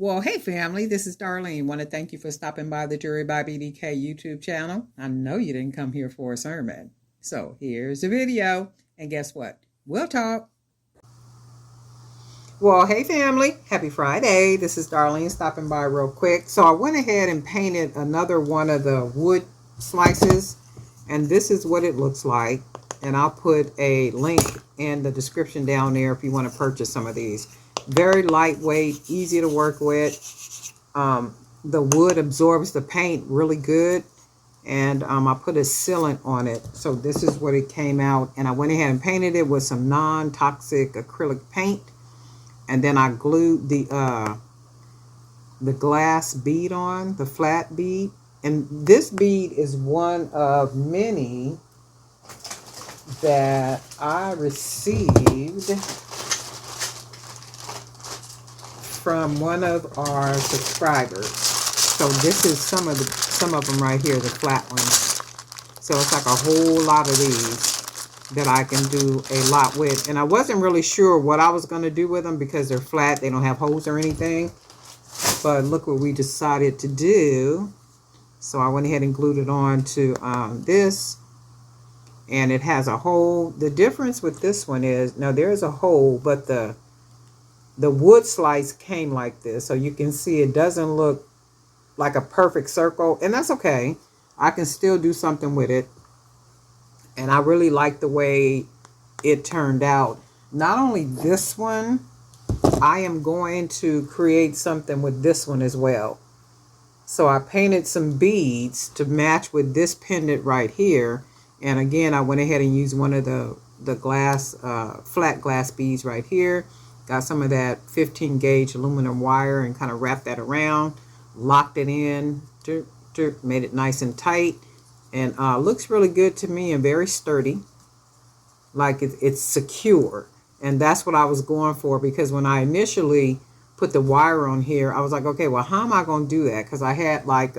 Well, hey family, this is Darlene. Want to thank you for stopping by the Jury by BDK YouTube channel. I know you didn't come here for a sermon. So here's the video. And guess what? We'll talk. Well, hey family, happy Friday. This is Darlene stopping by real quick. So I went ahead and painted another one of the wood slices, and this is what it looks like. And I'll put a link in the description down there if you want to purchase some of these. Very lightweight, easy to work with. The wood absorbs the paint really good, and I put a sealant on it. So this is what it came out, and I went ahead and painted it with some non-toxic acrylic paint, and then I glued the glass bead on, the flat bead. And this bead is one of many that I received from one of our subscribers. So this is some of them right here, the flat ones. So it's like a whole lot of these that I can do a lot with. And I wasn't really sure what I was going to do with them because they're flat. They don't have holes or anything. But look what we decided to do. So I went ahead and glued it on to this. And it has a hole. The difference with this one is, now there's a hole, but the wood slice came like this. So you can see it doesn't look like a perfect circle. And that's okay. I can still do something with it. And I really like the way it turned out. Not only this one, I am going to create something with this one as well. So I painted some beads to match with this pendant right here. And again, I went ahead and used one of the glass, flat glass beads right here. Got some of that 15 gauge aluminum wire and kind of wrapped that around. Locked it in, made it nice and tight. And looks really good to me and very sturdy. Like it's secure. And that's what I was going for, because when I initially put the wire on here, I was like, okay, well, how am I going to do that? Because I had like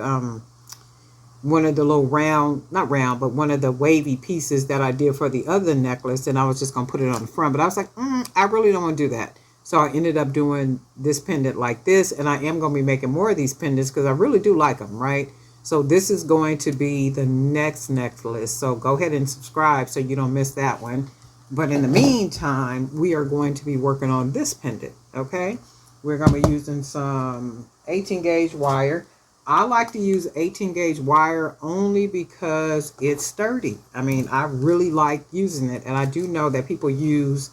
one of the little round, not round, but one of the wavy pieces that I did for the other necklace, and I was just going to put it on the front. But I was like, I really don't want to do that. So I ended up doing this pendant like this, and I am going to be making more of these pendants because I really do like them, right? So this is going to be the next necklace. So go ahead and subscribe so you don't miss that one. But in the meantime, we are going to be working on this pendant, okay? We're going to be using some 18 gauge wire. I like to use 18 gauge wire only because it's sturdy. I mean, I really like using it. And I do know that people use,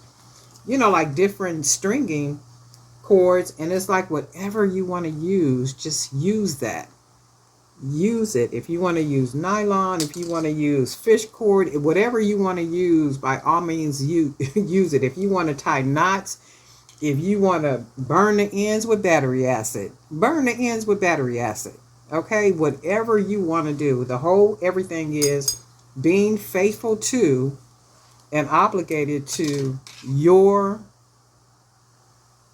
you know, like different stringing cords. And it's like whatever you want to use, just use that. Use it. If you want to use nylon, if you want to use fish cord, whatever you want to use, by all means, use it. If you want to tie knots, if you want to burn the ends with battery acid, burn the ends with battery acid. Okay, whatever you want to do. The whole everything is being faithful to and obligated to your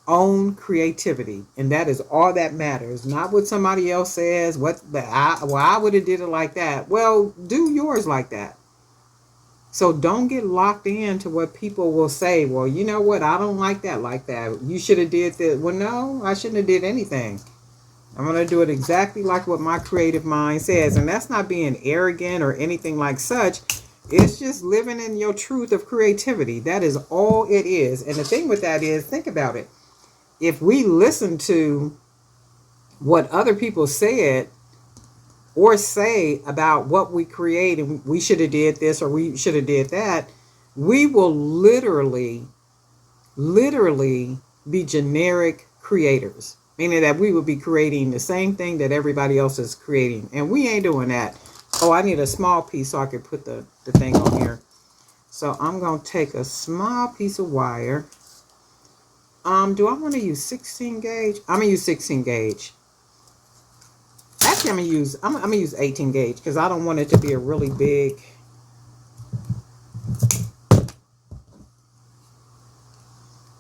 own creativity, and that is all that matters. Not what somebody else says. I would have did it like that. Well, do yours like that. So don't get locked into what people will say. Well, you know what? I don't like that like that. You should have did that. Well, no, I shouldn't have did anything. I'm going to do it exactly like what my creative mind says. And that's not being arrogant or anything like such. It's just living in your truth of creativity. That is all it is. And the thing with that is, think about it. If we listen to what other people said or say about what we create, and we should have did this or we should have did that, we will literally be generic creators. Meaning that we would be creating the same thing that everybody else is creating. And we ain't doing that. Oh, I need a small piece so I can put the thing on here. So I'm going to take a small piece of wire. Do I want to use 16 gauge? I'm going to use 16 gauge. Actually, I'm gonna use 18 gauge because I don't want it to be a really big.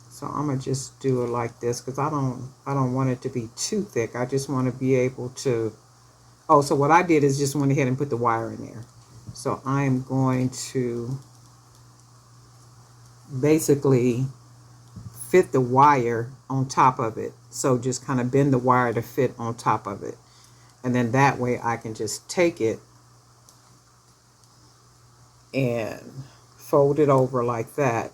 So I'm gonna just do it like this because I don't want it to be too thick. I just want to be able to. Oh, so what I did is just went ahead and put the wire in there. So I am going to basically fit the wire on top of it. So just kind of bend the wire to fit on top of it. And then that way I can just take it and fold it over like that.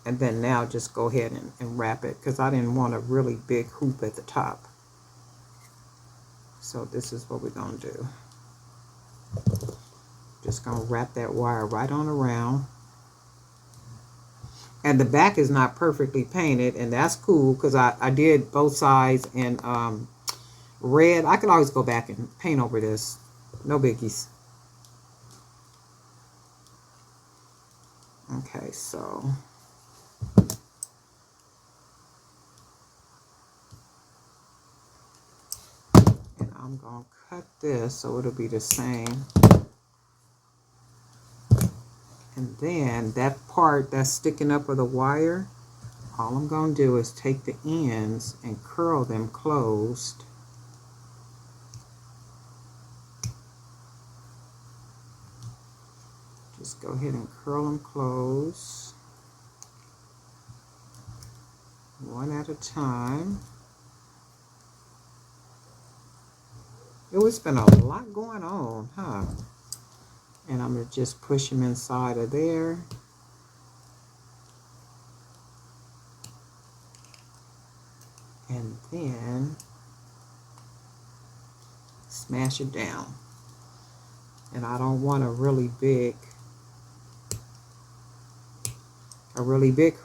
And then now just go ahead and wrap it, because I didn't want a really big hoop at the top. So this is what we're going to do. Just going to wrap that wire right on around. And the back is not perfectly painted, and that's cool, because I did both sides in red. I could always go back and paint over this. No biggies. Okay, so and I'm going to cut this so it'll be the same. And then that part that's sticking up of the wire, all I'm going to do is take the ends and curl them closed. Just go ahead and curl them close, one at a time. Oh, it's been a lot going on, huh? And I'm going to just push them inside of there. And then smash it down. And I don't want a really big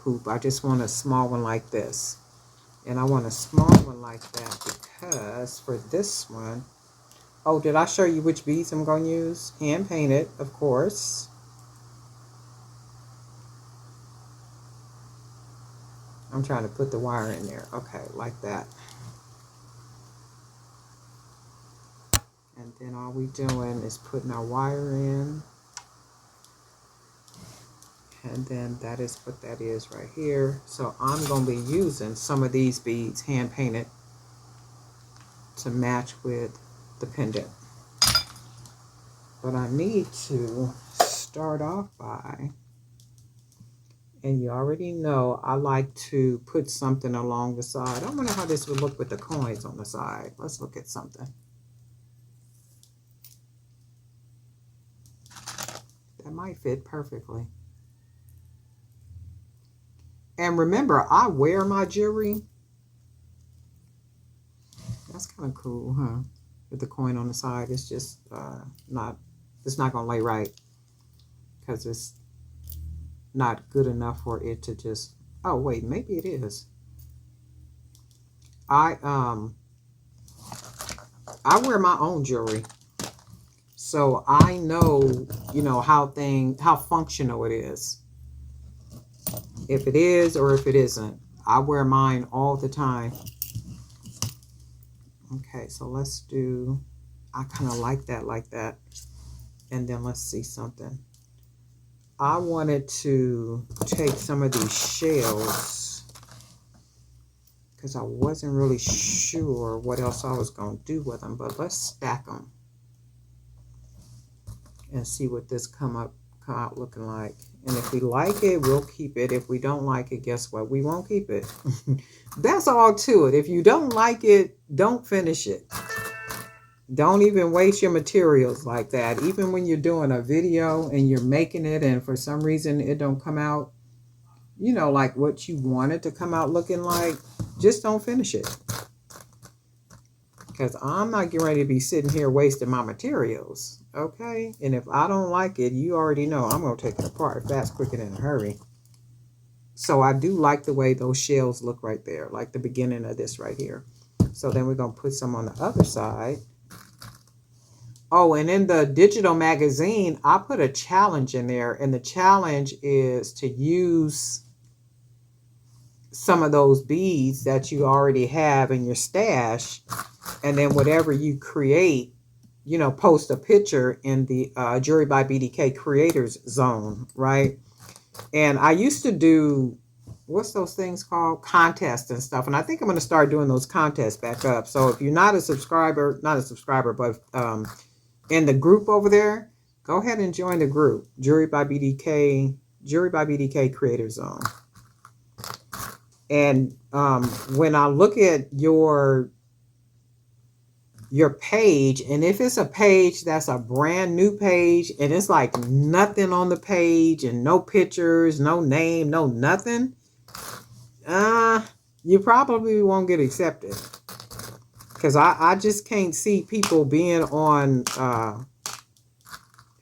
hoop. I just want a small one like this. And I want a small one like that because for this one, oh, did I show you which beads I'm going to use? Hand painted, of course. I'm trying to put the wire in there. Okay, like that. And then all we doing is putting our wire in. And then that is what that is right here. So I'm going to be using some of these beads, hand painted, to match with the pendant. But I need to start off by, and you already know I like to put something along the side. I wonder how this would look with the coins on the side. Let's look at something. That might fit perfectly. And remember, I wear my jewelry. That's kind of cool, huh? With the coin on the side, it's just it's not gonna lay right because it's not good enough for it to just. Oh wait, maybe it is. I wear my own jewelry, so I know, you know, how functional it is. If it is or if it isn't. I wear mine all the time. Okay, so let's do, I kind of like that. And then let's see something. I wanted to take some of these shells because I wasn't really sure what else I was going to do with them, but let's stack them and see what this come out looking like. And if we like it, we'll keep it. If we don't like it, guess what? We won't keep it. That's all to it. If you don't like it, don't finish it. Don't even waste your materials like that. Even when you're doing a video and you're making it and for some reason it don't come out, you know, like what you want it to come out looking like, just don't finish it. Because I'm not getting ready to be sitting here wasting my materials, okay? And if I don't like it, you already know I'm going to take it apart fast, quick, and in a hurry. So I do like the way those shells look right there, like the beginning of this right here. So then we're going to put some on the other side. Oh, and in the digital magazine, I put a challenge in there. And the challenge is to use some of those beads that you already have in your stash. And then whatever you create, you know, post a picture in the Jewelry by BDK Creators Zone, right? And I used to do, what's those things called? Contests and stuff. And I think I'm going to start doing those contests back up. So if you're not a subscriber, but in the group over there, go ahead and join the group, Jewelry by BDK Creator Zone. And when I look at your page, and if it's a page that's a brand new page and it's like nothing on the page and no pictures, no name, no nothing, you probably won't get accepted. Because I just can't see people being on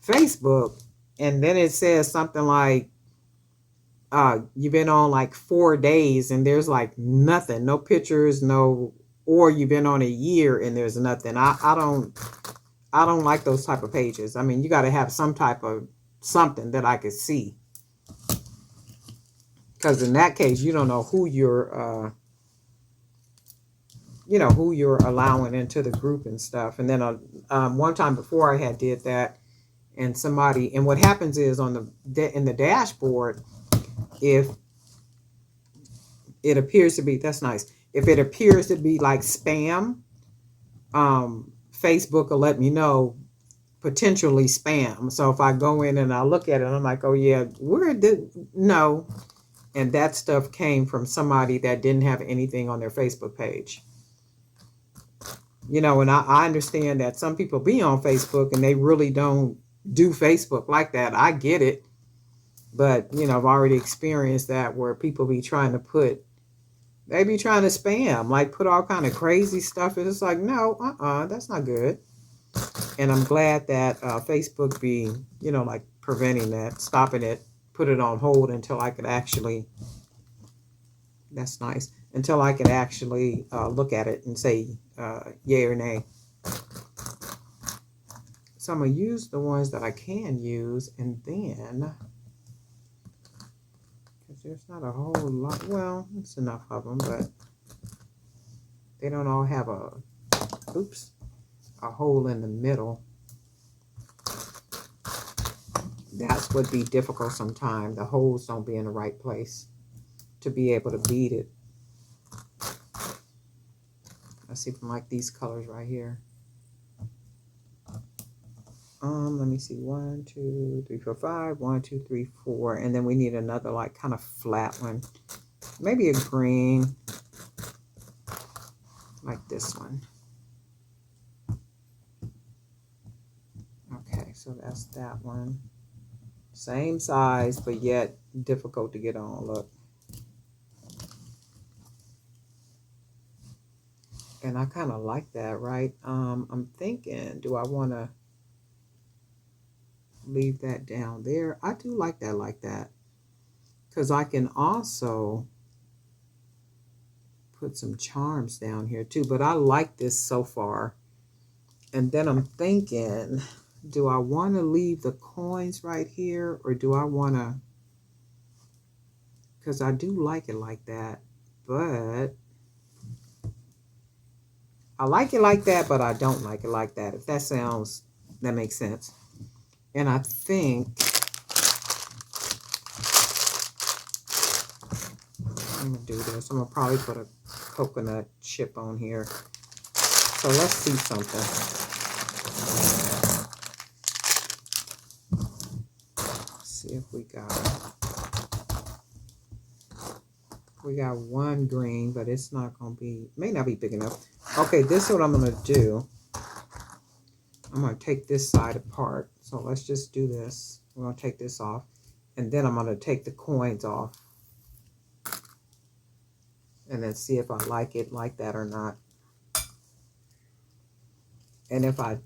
Facebook and then it says something like you've been on like 4 days and there's like nothing, no pictures, no, or you've been on a year and there's nothing. I don't like those type of pages. I mean, you got to have some type of something that I could see. Because in that case, you don't know who you're, who you're allowing into the group and stuff. And then one time before I had did that, and somebody, and what happens is on in the dashboard, if it appears to be, that's nice. If it appears to be like spam, Facebook will let me know potentially spam. So if I go in and I look at it, I'm like, oh yeah, where did no, and that stuff came from somebody that didn't have anything on their Facebook page. And I understand that some people be on Facebook and they really don't do Facebook like that. I get it. But, I've already experienced that where people be trying to they be trying to spam, like put all kind of crazy stuff. And it's like, no, that's not good. And I'm glad that Facebook be, like preventing that, stopping it, put it on hold until I could actually, that's nice, until I could actually look at it and say yay or nay. So I'm going to use the ones that I can use, and then, because there's not a whole lot, well, it's enough of them, but they don't all have a hole in the middle. That's would be difficult sometimes. The holes don't be in the right place to be able to bead it. Let's see from like these colors right here. Let me see, 1, 2, 3, 4, 5, 1, 2, 3, 4, and then we need another like kind of flat one, maybe a green, like this one. Okay, so that's that one. Same size, but yet difficult to get on. Look. And I kind of like that, right? I'm thinking, do I want to leave that down there? I do like that. Because I can also put some charms down here too. But I like this so far. And then I'm thinking, do I want to leave the coins right here? Or do I want to... Because I do like it like that. But... I like it like that, but I don't like it like that. If that makes sense. And I think... I'm going to do this. I'm going to probably put a coconut chip on here. So let's see something. Let's see if we got one green, but it's not going to be, may not be big enough. Okay, this is what I'm going to do. I'm going to take this side apart. So let's just do this. We're going to take this off. And then I'm going to take the coins off. And then see if I like it like that or not. And if I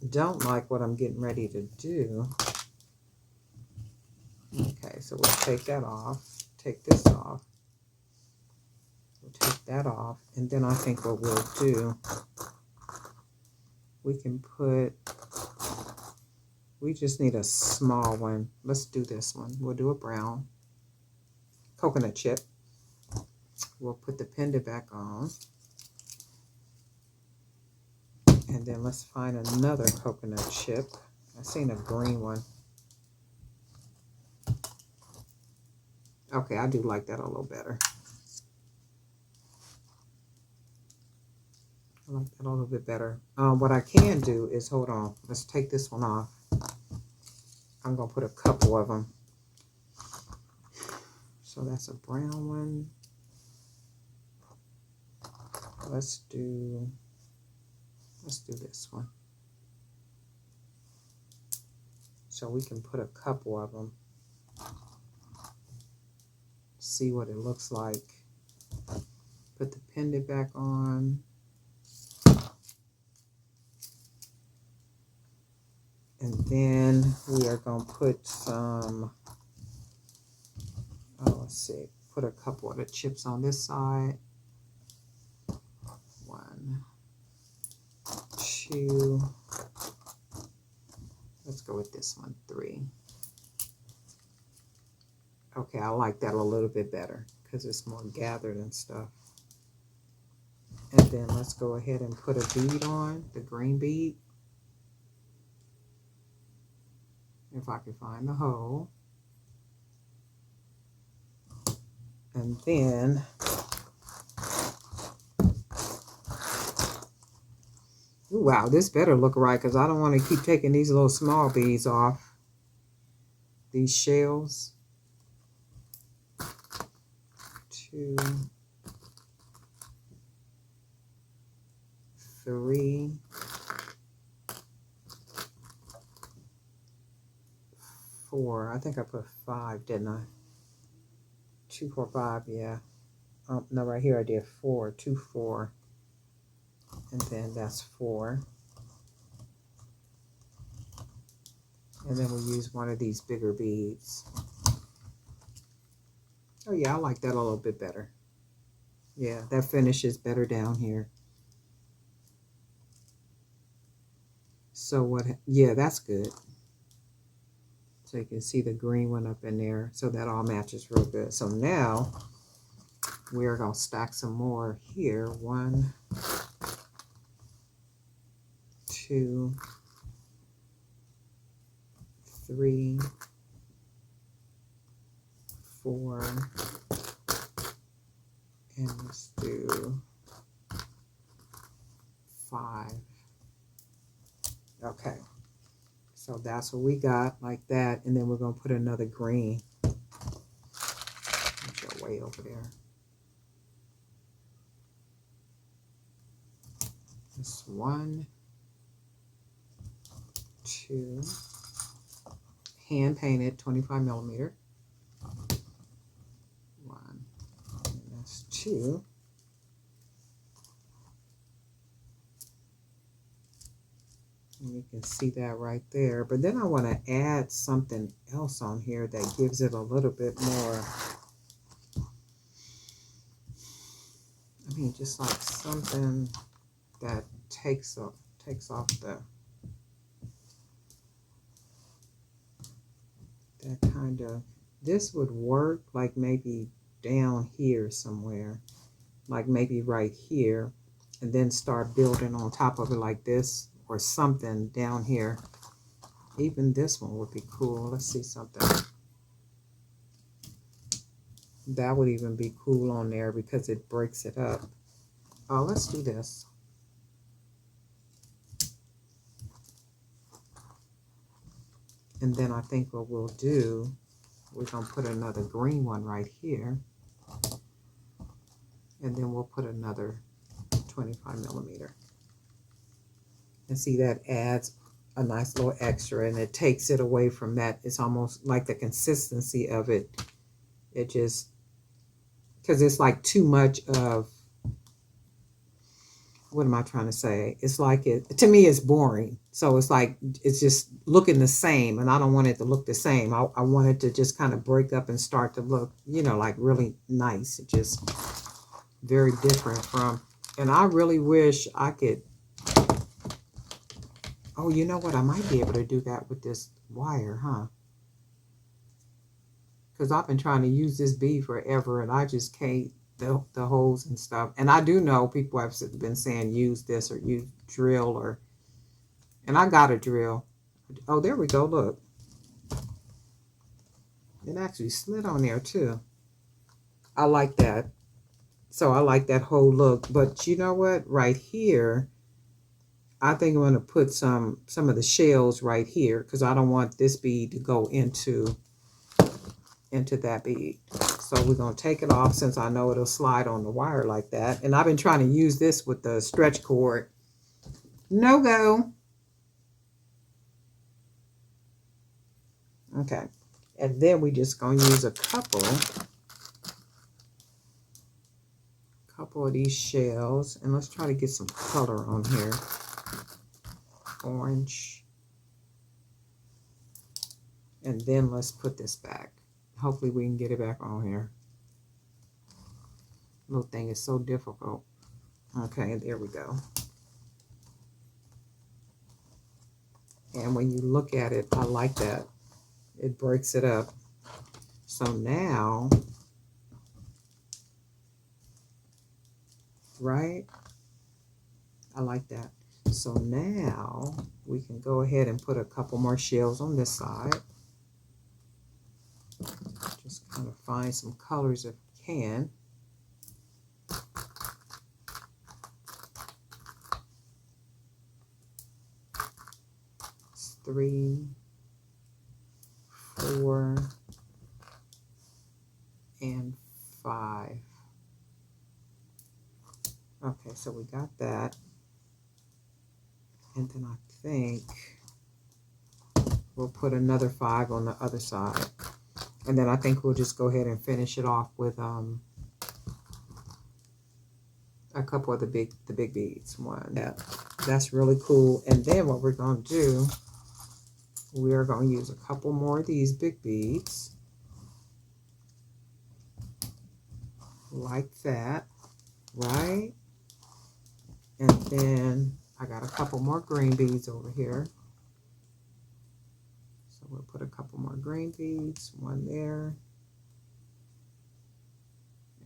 don't like what I'm getting ready to do. Okay, so we'll take that off. Take this off. We'll take that off. And then I think what we'll do, we can put, we just need a small one. Let's do this one. We'll do a brown coconut chip. We'll put the pendant back on. And then let's find another coconut chip. I've seen a green one. Okay, I do like that a little better. I like that a little bit better. What I can do is, hold on, let's take this one off. I'm going to put a couple of them. So that's a brown one. Let's do this one. So we can put a couple of them. See what it looks like. Put the pendant back on. And then we are going to put some, let's see, put a couple of the chips on this side. 1, 2, let's go with this one, 3. Okay, I like that a little bit better because it's more gathered and stuff. And then let's go ahead and put a bead on, the green bead. If I can find the hole. And then ooh, wow, this better look right because I don't want to keep taking these little small beads off. These shells. 2, 3, 4. I think I put 5, didn't I? 2, 4, 5, yeah. No, right here I did 4, 2, 4. And then that's 4. And then we use one of these bigger beads. Oh yeah, I like that a little bit better. Yeah, that finishes better down here. So what, yeah, that's good. So you can see the green one up in there. So that all matches real good. So now we're going to stack some more here. 1, 2, 3, 4, and let's do 5. Okay, so that's what we got like that, and then we're going to put another green. Put your way over there. This 1, 2, hand painted 25mm. 1, and that's 2. And you can see that right there. But then I want to add something else on here that gives it a little bit more, I mean, just like something that takes off the, that kind of, this would work like maybe down here somewhere, like maybe right here, and then start building on top of it like this, or something down here. Even this one would be cool. Let's see something. That would even be cool on there because it breaks it up. Oh, let's do this. And then I think what we'll do, we're going to put another green one right here. And then we'll put another 25mm. And see, that adds a nice little extra, and it takes it away from that. It's almost like the consistency of it. It just, because it's like too much of, what am I trying to say? It's like, to me, it's boring. So it's like, it's just looking the same, and I don't want it to look the same. I want it to just kind of break up and start to look, you know, like really nice. It just very different from, and I really wish I could, oh, you know what? I might be able to do that with this wire, huh? Because I've been trying to use this bead forever, and I just can't, the holes and stuff. And I do know people have been saying use this or use drill, or, and I got a drill. Oh, there we go, look. It actually slid on there too. I like that. So I like that whole look. But you know what? Right here, I think I'm going to put some of the shells right here, because I don't want this bead to go into that bead. So we're going to take it off since I know it'll slide on the wire like that. And I've been trying to use this with the stretch cord. No go. Okay. And then we just going to use a couple of these shells. And let's try to get some color on here. Orange. And then let's put this back. Hopefully we can get it back on here. Little thing is so difficult. Okay, there we go. And when you look at it, I like that. It breaks it up. So now, right? I like that. So now we can go ahead and put a couple more shells on this side. Just kind of find some colors if we can. It's 3, 4, and 5. Okay, so we got that. And then I think we'll put another 5 on the other side. And then I think we'll just go ahead and finish it off with a couple of the big beads. That's really cool. And then what we're going to do, we are going to use a couple more of these big beads. Like that, right? And then I got a couple more green beads over here. So we'll put a couple more green beads, one there.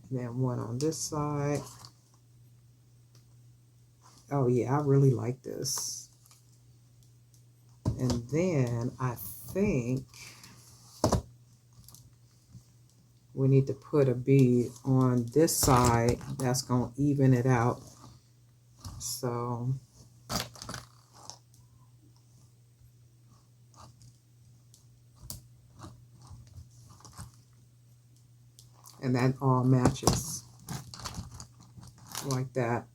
And then one on this side. Oh yeah, I really like this. And then I think we need to put a bead on this side that's going to even it out. So and that all matches like that.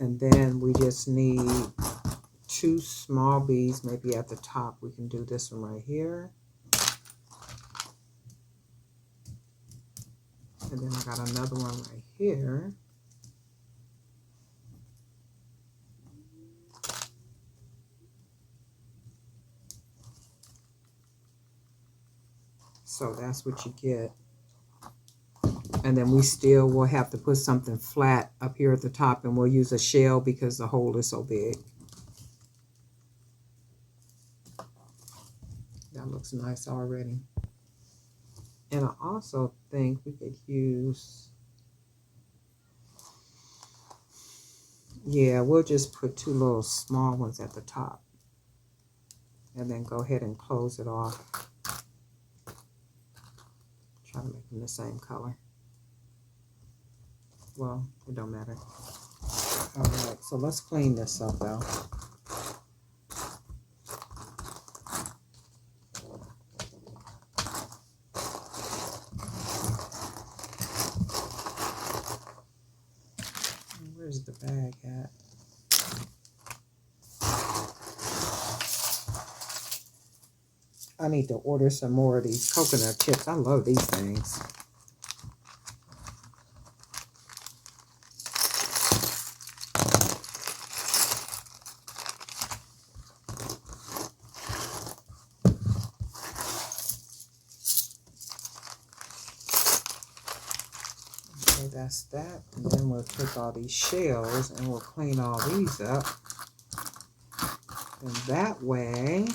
And then we just need 2 small beads maybe at the top. We can do this one right here. And then I got another one right here. So that's what you get. And then we still will have to put something flat up here at the top, and we'll use a shell because the hole is so big. That looks nice already. And I also think we could use, yeah, we'll just put 2 little small ones at the top. And then go ahead and close it off. Try to make them the same color. Well, it don't matter. All right, so let's clean this up though. Where's the bag at? I need to order some more of these coconut chips. I love these things. Okay, that's that. And then we'll take all these shells and we'll clean all these up. And that way,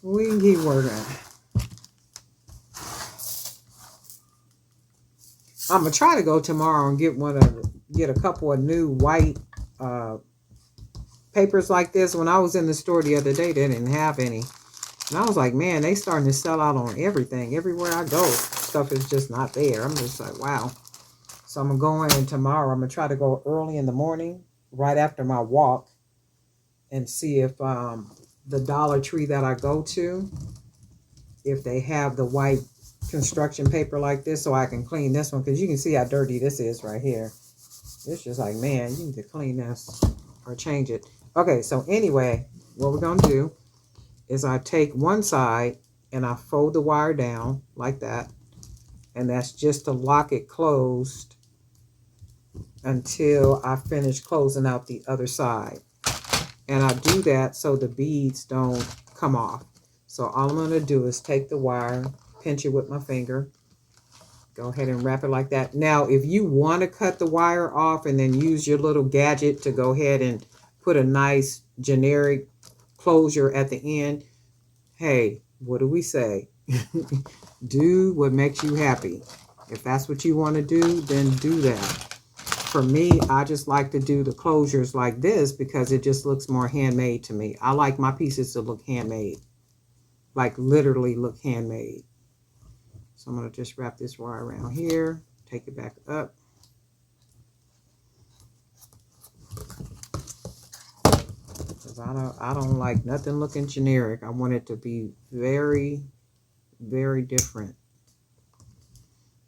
we can keep working. I'm gonna try to go tomorrow and get a couple of new white papers like this. When I was in the store the other day, they didn't have any, and I was like, man, they starting to sell out on everything. Everywhere I go, stuff is just not there. I'm just like, wow. So I'm gonna go in tomorrow. I'm gonna try to go early in the morning, right after my walk, and see if the Dollar Tree that I go to, if they have the white construction paper like this so I can clean this one, because you can see how dirty this is right here. It's just like, man, you need to clean this or change it. Okay, so anyway, what we're going to do is I take one side and I fold the wire down like that. And that's just to lock it closed until I finish closing out the other side. And I do that so the beads don't come off. So all I'm going to do is take the wire, pinch it with my finger, go ahead and wrap it like that. Now, if you want to cut the wire off and then use your little gadget to go ahead and put a nice generic closure at the end, hey, what do we say? Do what makes you happy. If that's what you want to do, then do that. For me, I just like to do the closures like this because it just looks more handmade to me. I like my pieces to look handmade, like literally look handmade. So I'm going to just wrap this wire around here, take it back up. Because I don't like nothing looking generic. I want it to be very, very different.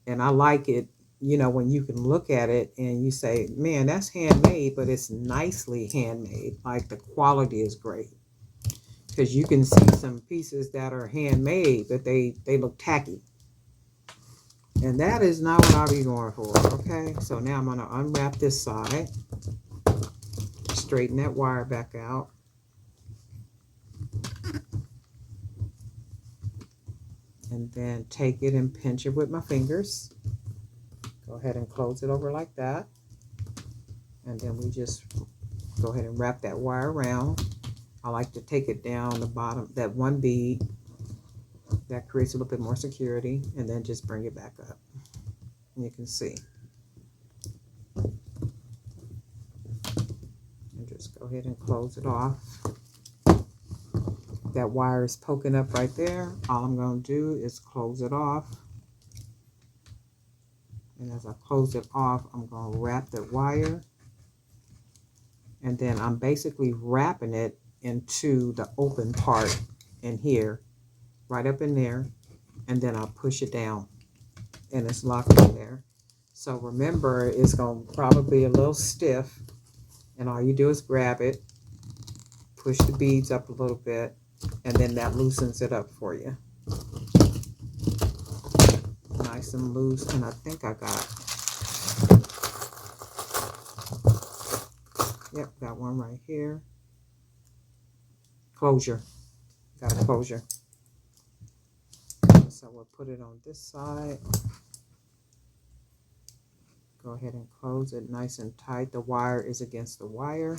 And I like it, you know, when you can look at it and you say, man, that's handmade, but it's nicely handmade. Like the quality is great. Because you can see some pieces that are handmade, but they look tacky. And that is not what I'll be going for, okay? So now I'm going to unwrap this side, straighten that wire back out. And then take it and pinch it with my fingers. Go ahead and close it over like that. And then we just go ahead and wrap that wire around. I like to take it down the bottom, that one bead. That creates a little bit more security. And then just bring it back up. And you can see. And just go ahead and close it off. That wire is poking up right there. All I'm going to do is close it off. And as I close it off, I'm going to wrap that wire. And then I'm basically wrapping it into the open part in here, right up in there. And then I'll push it down. And it's locked in there. So remember, it's going to probably be a little stiff. And all you do is grab it, push the beads up a little bit, and then that loosens it up for you. Nice and loose, and I think I got, yep, got one right here. Closure, got a closure. So we'll put it on this side. Go ahead and close it nice and tight. The wire is against the wire.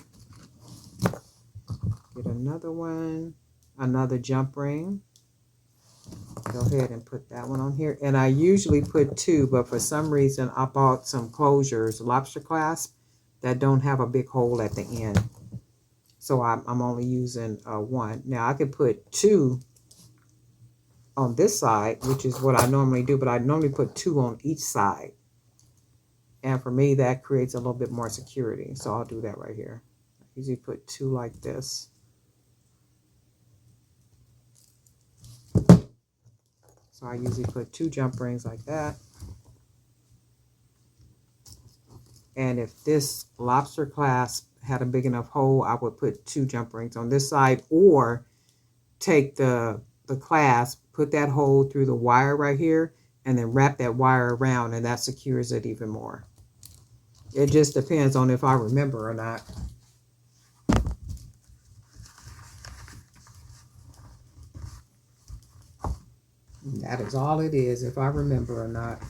Get another one, another jump ring. Go ahead and put that one on here. And I usually put two, but for some reason I bought some closures, lobster clasp, that don't have a big hole at the end. So I'm only using one. Now I could put two on this side, which is what I normally do, but I normally put two on each side. And for me, that creates a little bit more security. So I'll do that right here. I usually put two like this. So I usually put two jump rings like that. And if this lobster clasp had a big enough hole, I would put two jump rings on this side, or take the clasp, put that hole through the wire right here, and then wrap that wire around, and that secures it even more. It just depends on if I remember or not. That is all it is, if I remember or not.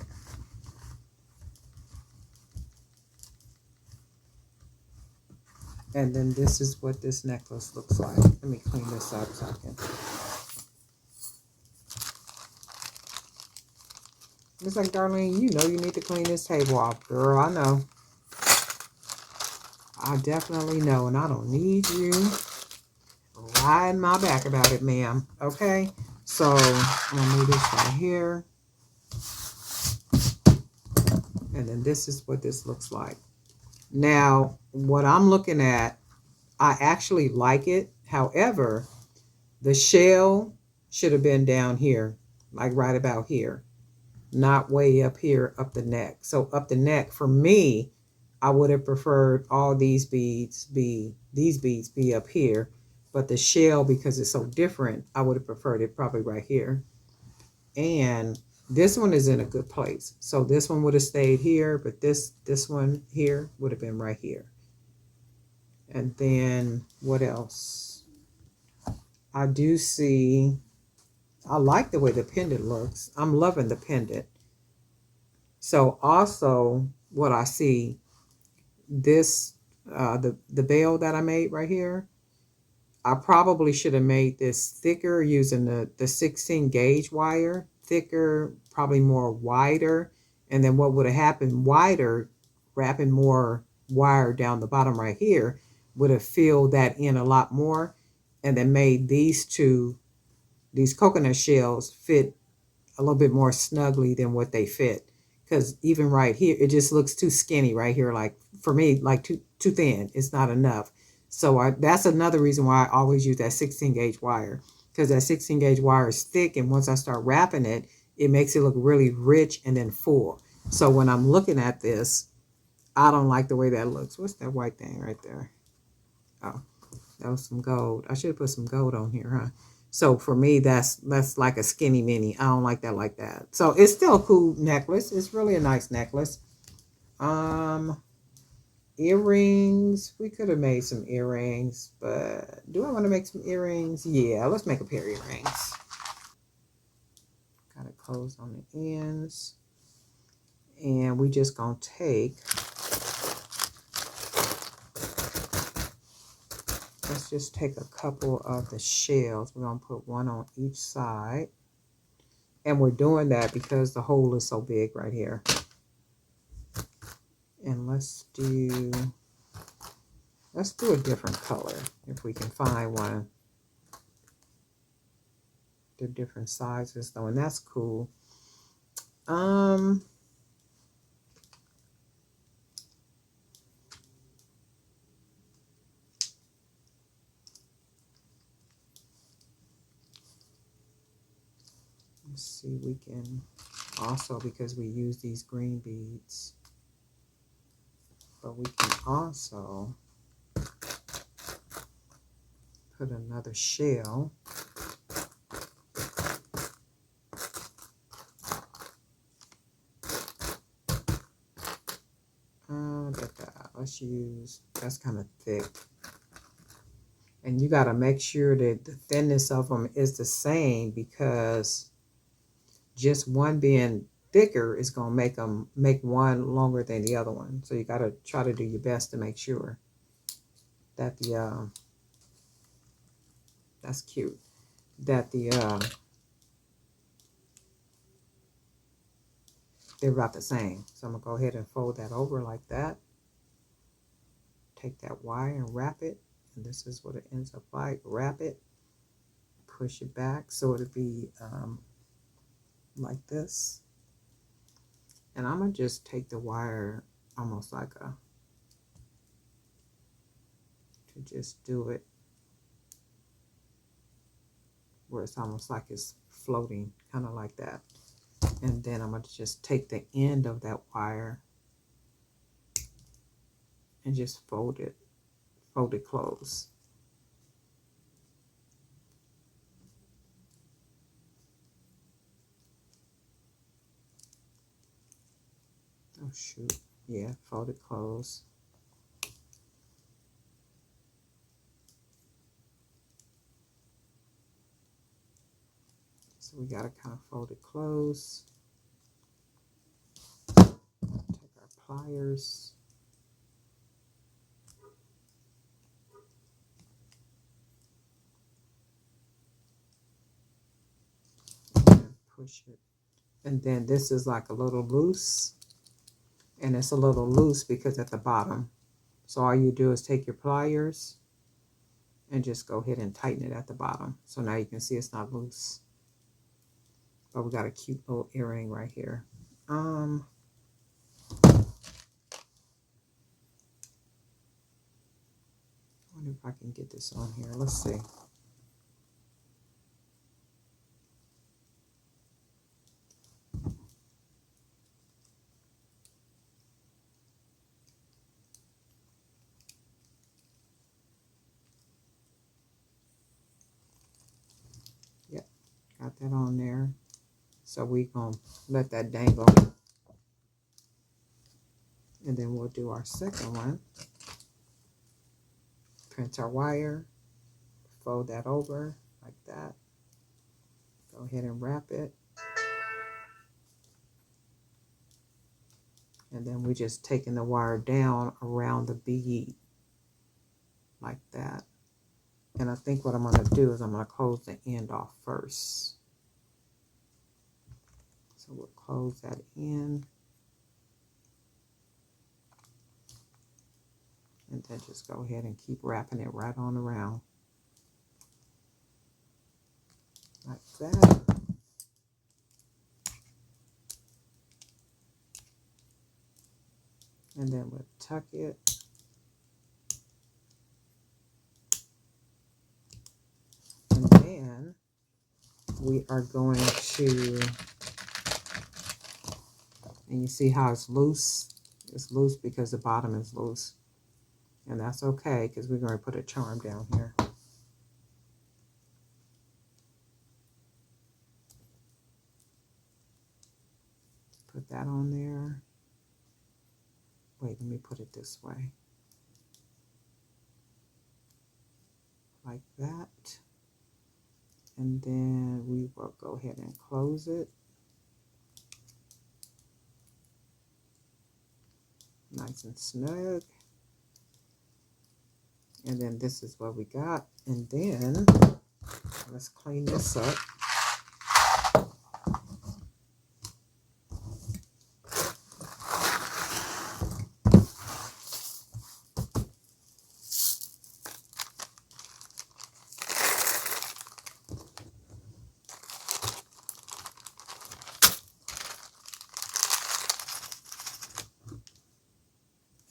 And then this is what this necklace looks like. Let me clean this up so I can. It's like, Darlene, you know you need to clean this table off. Girl, I know. I definitely know, and I don't need you riding my back about it, ma'am. Okay? So, I'm going to move this right here. And then this is what this looks like. Now, what I'm looking at, I actually like it. However, the shell should have been down here, like right about here. not way up here, up the neck. So up the neck, for me, I would have preferred all these beads be up here, but the shell, because it's so different, I would have preferred it probably right here. And this one is in a good place. So this one would have stayed here, but this one here would have been right here. And then what else? I do see, I like the way the pendant looks. I'm loving the pendant. So also what I see, this, the bell that I made right here, I probably should have made this thicker using the 16 gauge wire, thicker, probably more wider. And then what would have happened, wider, wrapping more wire down the bottom right here, would have filled that in a lot more, and then made these coconut shells fit a little bit more snugly than what they fit. Because even right here, it just looks too skinny right here. Like for me, like too thin. It's not enough. So that's another reason why I always use that 16 gauge wire. Because that 16 gauge wire is thick, and once I start wrapping it, it makes it look really rich and then full. So when I'm looking at this, I don't like the way that looks. What's that white thing right there? Oh, that was some gold. I should have put some gold on here, huh? So for me, that's like a skinny mini. I don't like that like that. So it's still a cool necklace. It's really a nice necklace. Earrings. We could have made some earrings, but do I want to make some earrings? Yeah, let's make a pair of earrings. Got it closed on the ends. And we just gonna take, let's just take a couple of the shells. We're gonna put one on each side. And we're doing that because the hole is so big right here. And let's do a different color if we can find one. They're different sizes though, and that's cool. Let's see, we can also, because we use these green beads, but we can also put another shell. Let's use, that's kind of thick. And you got to make sure that the thinness of them is the same, because just one being thicker is going to make one longer than the other one. So you got to try to do your best to make sure that that's cute, that they're about the same. So I'm going to go ahead and fold that over like that. Take that wire and wrap it. And this is what it ends up like. Wrap it, push it back so it'll be like this. And I'm going to just take the wire almost like to just do it where it's almost like it's floating, kind of like that. And then I'm going to just take the end of that wire and just fold it close. Oh shoot, yeah, fold it close. So we got to kind of fold it close. Take our pliers. And push it. And then this is like a little loose. And it's a little loose because at the bottom. So all you do is take your pliers and just go ahead and tighten it at the bottom. So now you can see it's not loose. But we got a cute little earring right here. I wonder if I can get this on here. Let's see. Got that on there. So we gonna let that dangle. And then we'll do our second one. Print our wire. Fold that over like that. Go ahead and wrap it. And then we just taking the wire down around the bead like that. And I think what I'm going to do is I'm going to close the end off first. So we'll close that in. And then just go ahead and keep wrapping it right on around. Like that. And then we'll tuck it. And then we are going to, and you see how it's loose? It's loose because the bottom is loose. And that's okay because we're going to put a charm down here. Put that on there. Wait, let me put it this way. Like that. And then we will go ahead and close it. Nice and snug. And then this is what we got. And then let's clean this up.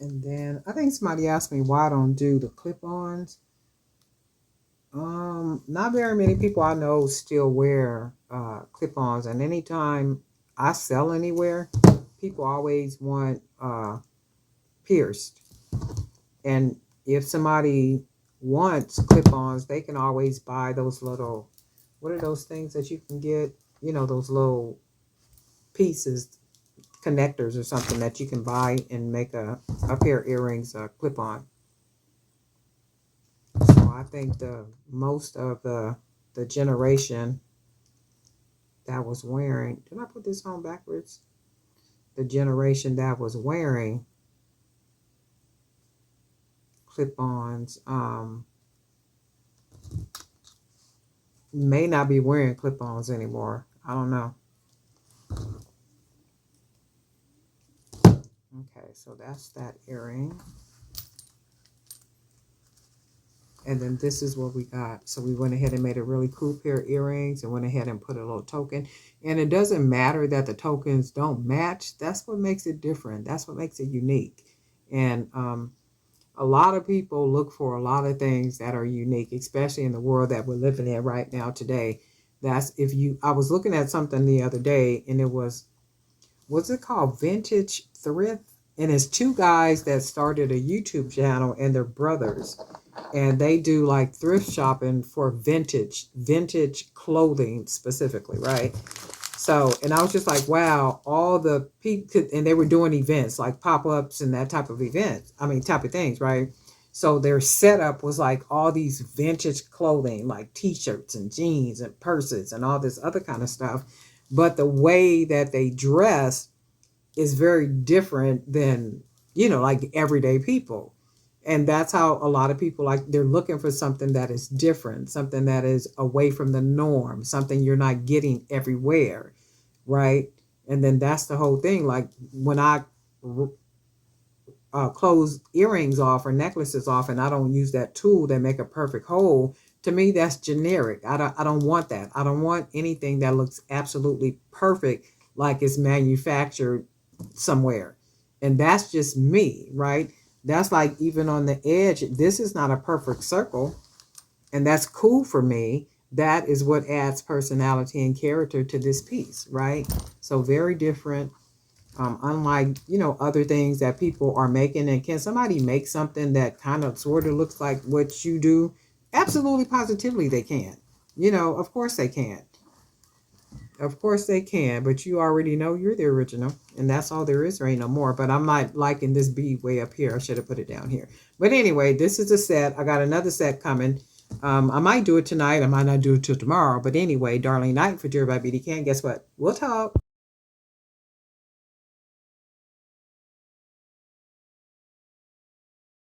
And then I think somebody asked me why I don't do the clip-ons. Not very many people I know still wear clip-ons, and anytime I sell anywhere, people always want pierced. And if somebody wants clip-ons, they can always buy those little, what are those things that you can get? You know, those little pieces, connectors or something that you can buy and make a pair of earrings clip-on. So I think the most of the generation that was wearing, did I put this on backwards? The generation that was wearing clip-ons may not be wearing clip-ons anymore. I don't know. Okay, so that's that earring. And then this is what we got. So we went ahead and made a really cool pair of earrings and went ahead and put a little token. And it doesn't matter that the tokens don't match. That's what makes it different. That's what makes it unique. And a lot of people look for a lot of things that are unique, especially in the world that we're living in right now today. That's I was looking at something the other day, and it was, what's it called? Vintage Thrift. And it's two guys that started a YouTube channel, and they're brothers. And they do like thrift shopping for vintage clothing specifically, right? So, and I was just like, wow, all the people, and they were doing events like pop-ups and that type of events. I mean, type of things, right? So their setup was like all these vintage clothing, like t-shirts and jeans and purses and all this other kind of stuff. But the way that they dress is very different than, you know, like everyday people. And that's how a lot of people, like, they're looking for something that is different, something that is away from the norm, something you're not getting everywhere, right? And then that's the whole thing. Like when I close earrings off or necklaces off, and I don't use that tool that make a perfect hole, to me that's generic. I don't want that. I don't want anything that looks absolutely perfect, like it's manufactured somewhere. And that's just me, right? That's like even on the edge, this is not a perfect circle, and that's cool for me. That is what adds personality and character to this piece, right? So very different. Unlike, you know, other things that people are making. And can somebody make something that kind of sort of looks like what you do? Absolutely, positively they can. You know, of course they can. Of course they can, but you already know you're the original, and that's all there is. There ain't no more. But I'm not liking this bead way up here. I should have put it down here. But anyway, this is a set. I got another set coming. I might do it tonight. I might not do it till tomorrow. But anyway, darling night for Dear by BD Can. Guess what? We'll talk.